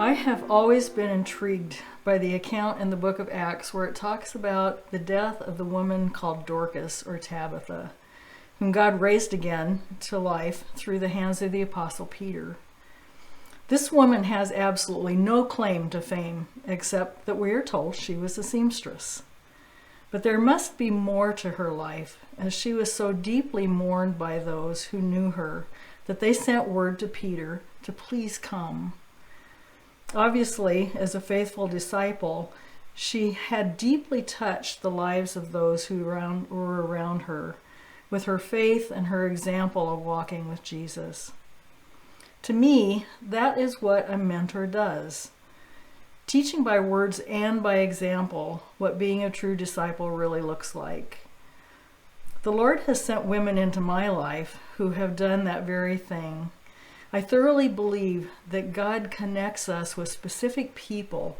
I have always been intrigued by the account in the book of Acts where it talks about the death of the woman called Dorcas or Tabitha, whom God raised again to life through the hands of the Apostle Peter. This woman has absolutely no claim to fame, except that we are told she was a seamstress. But there must be more to her life, as she was so deeply mourned by those who knew her that they sent word to Peter to please come. Obviously, as a faithful disciple, she had deeply touched the lives of those who were around her with her faith and her example of walking with Jesus. To me, that is what a mentor does. Teaching by words and by example what being a true disciple really looks like. The Lord has sent women into my life who have done that very thing. I thoroughly believe that God connects us with specific people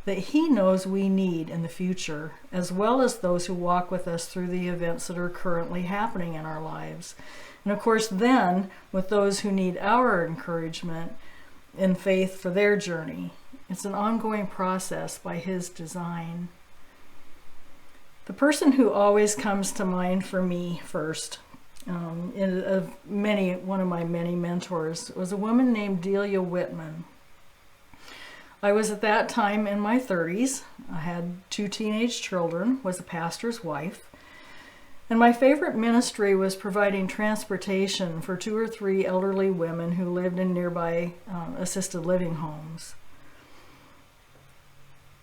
that He knows we need in the future, as well as those who walk with us through the events that are currently happening in our lives. And of course, then, with those who need our encouragement in faith for their journey. It's an ongoing process by His design. The person who always comes to mind for me first, one of my many mentors, was a woman named Delia Whitman. I was at that time in my 30s. I had 2 teenage children, was a pastor's wife, and my favorite ministry was providing transportation for 2 or 3 elderly women who lived in nearby assisted living homes.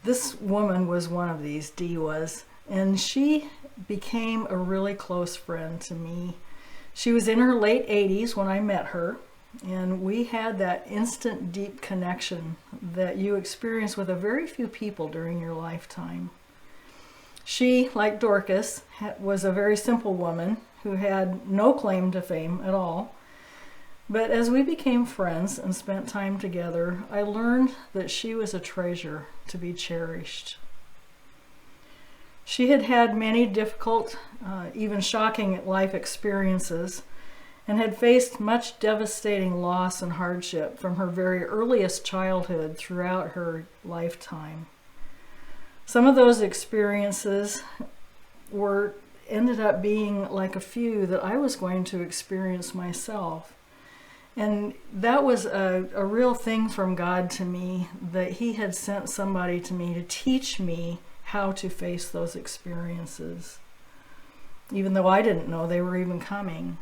This woman was one of these, Dee was, and she became a really close friend to me. She was in her late 80s when I met her, and we had that instant deep connection that you experience with a very few people during your lifetime. She, like Dorcas, was a very simple woman who had no claim to fame at all. But as we became friends and spent time together, I learned that she was a treasure to be cherished. She had had many difficult, even shocking life experiences, and had faced much devastating loss and hardship from her very earliest childhood throughout her lifetime. Some of those experiences ended up being like a few that I was going to experience myself. And that was a real thing from God to me, that He had sent somebody to me to teach me how to face those experiences, even though I didn't know they were even coming.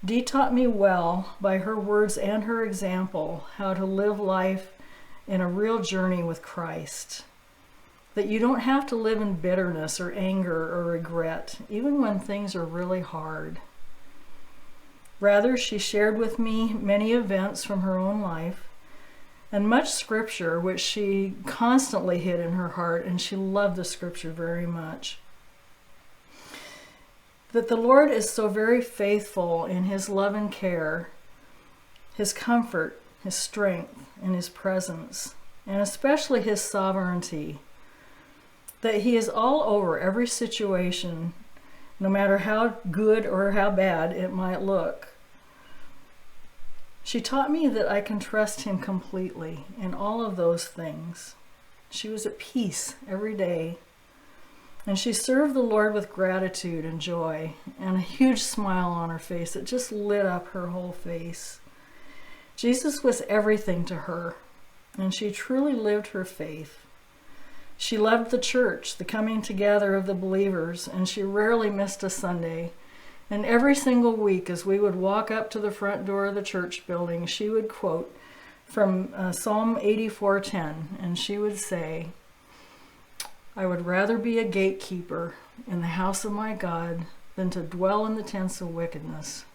Dee taught me well by her words and her example how to live life in a real journey with Christ. That you don't have to live in bitterness or anger or regret, even when things are really hard. Rather, she shared with me many events from her own life and much scripture, which she constantly hid in her heart, and she loved the scripture very much. That the Lord is so very faithful in His love and care, His comfort, His strength, and His presence, and especially His sovereignty. That He is all over every situation, no matter how good or how bad it might look. She taught me that I can trust Him completely in all of those things. She was at peace every day, and she served the Lord with gratitude and joy and a huge smile on her face that just lit up her whole face. Jesus was everything to her, and she truly lived her faith. She loved the church, the coming together of the believers, and she rarely missed a Sunday. And every single week, as we would walk up to the front door of the church building, she would quote from Psalm 84:10, and she would say, "I would rather be a gatekeeper in the house of my God than to dwell in the tents of wickedness."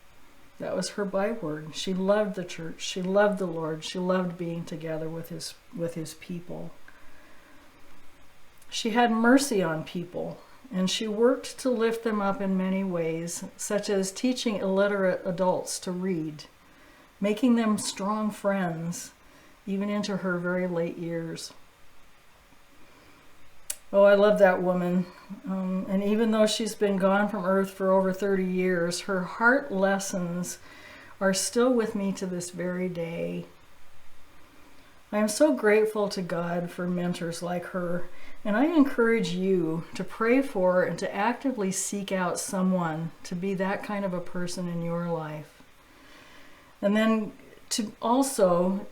That was her byword. She loved the church. She loved the Lord. She loved being together with his people. She had mercy on people, and she worked to lift them up in many ways, such as teaching illiterate adults to read, making them strong friends, even into her very late years. Oh, I love that woman. And even though she's been gone from earth for over 30 years, her heart lessons are still with me to this very day. I am so grateful to God for mentors like her, and I encourage you to pray for and to actively seek out someone to be that kind of a person in your life. And then to also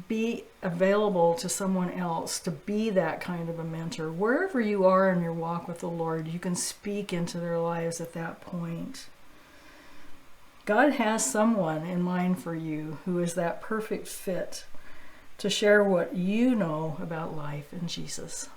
be available to someone else to be that kind of a mentor. Wherever you are in your walk with the Lord, you can speak into their lives at that point. God has someone in mind for you who is that perfect fit to share what you know about life in Jesus.